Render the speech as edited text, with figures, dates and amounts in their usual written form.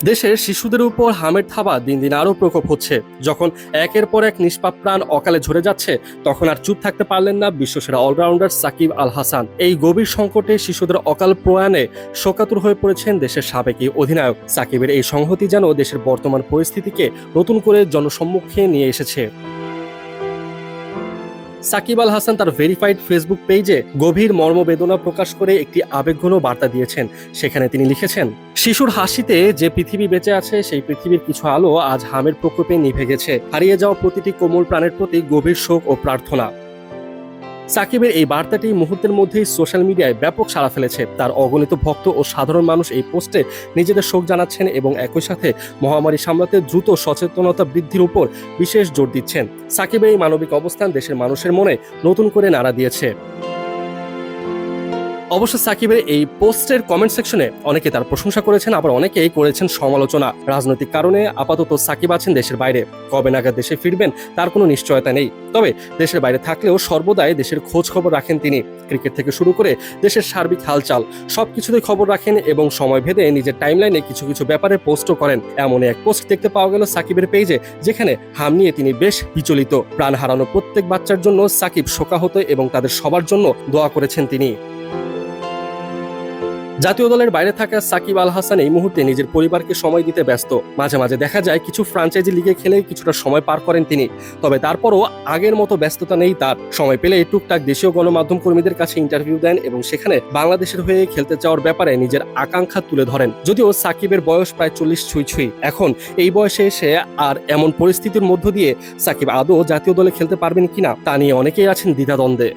দেশের শিশুদের উপর হামের থাবা দিন দিন আরও প্রকোপ হচ্ছে। যখন একের পর এক নিষ্পাপ প্রাণ অকালে ঝরে যাচ্ছে, তখন আর চুপ থাকতে পারলেন না বিশ্বসেরা অলরাউন্ডার সাকিব আল হাসান। এই গভীর সংকটে শিশুদের অকাল প্রয়াণে শোকাতুর হয়ে পড়েছেন দেশের সাবেক এই অধিনায়ক। সাকিবের এই সংহতি যেন দেশের বর্তমান পরিস্থিতিকে নতুন করে জনসম্মুখে নিয়ে এসেছে। সাকিব আল হাসান তার ভেরিফাইড ফেসবুক পেজে গভীর মর্মবেদনা প্রকাশ করে একটি আবেগঘন বার্তা দিয়েছেন। সেখানে তিনি লিখেছেন, শিশুর হাসিতে যে পৃথিবী বেঁচে আছে, সেই পৃথিবীর কিছু আলো আজ হামের প্রকোপে নিভে গেছে। হারিয়ে যাওয়া প্রতিটি কোমল প্রাণের প্রতি গভীর শোক ও প্রার্থনা। সাকিবের এই বার্তাটি মুহূর্তের মধ্যেই সোশ্যাল মিডিয়ায় ব্যাপক সাড়া ফেলেছে। তার অগণিত ভক্ত ও সাধারণ মানুষ এই পোস্টে নিজেদের শোক জানাচ্ছেন এবং একই সাথে মহামারী সামলাতে দ্রুত সচেতনতা বৃদ্ধির উপর বিশেষ জোর দিচ্ছেন। সাকিবের এই মানবিক অবস্থান দেশের মানুষের মনে নতুন করে নাড়া দিয়েছে। অবশ্য সাকিবের এই পোস্টের কমেন্ট সেকশনে অনেকে তার প্রশংসা করেছেন, আবার অনেকেই করেছেন সমালোচনা। রাজনৈতিক কারণে আপাতত সাকিব আছেন দেশের বাইরে। কবে নাগাদ দেশে ফিরবেন তার কোনো নিশ্চয়তা নেই। তবে দেশের বাইরে থাকলেও সর্বদাই দেশের খোঁজ খবর রাখেন তিনি। ক্রিকেট থেকে শুরু করে দেশের সার্বিক হালচাল সবকিছুতেই খবর রাখেন এবং সময় ভেদে নিজের টাইমলাইনে কিছু কিছু ব্যাপারে পোস্টও করেন। এমন এক পোস্ট দেখতে পাওয়া গেল সাকিবের পেজে, যেখানে হাম নিয়ে তিনি বেশ বিচলিত। প্রাণ হারানো প্রত্যেক বাচ্চার জন্য সাকিব শোকাহত এবং তাদের সবার জন্য দোয়া করেছেন তিনি। জাতীয় দলের বাইরে থাকা সাকিব আল হাসান এই মুহূর্তে নিজের পরিবারকে সময় দিতে ব্যস্ত। মাঝে মাঝে দেখা যায় কিছু ফ্রাঞ্চাইজি লিগে খেলে কিছুটা সময় পার করেন তিনি। তবে তারপরও আগের মতো ব্যস্ততা নেই তার। সময় পেলে টুকটাক দেশীয় গণমাধ্যম কর্মীদের কাছে ইন্টারভিউ দেন এবং সেখানে বাংলাদেশের হয়ে খেলতে চাওয়ার ব্যাপারে নিজের আকাঙ্ক্ষা তুলে ধরেন। যদিও সাকিবের বয়স প্রায় 40 ছুঁই ছুঁই। এখন এই বয়সে এসে আর এমন পরিস্থিতির মধ্য দিয়ে সাকিব আদৌ জাতীয় দলে খেলতে পারবেন কিনা তা নিয়ে অনেকেই আছেন দ্বিধাদ্বন্দ্বে।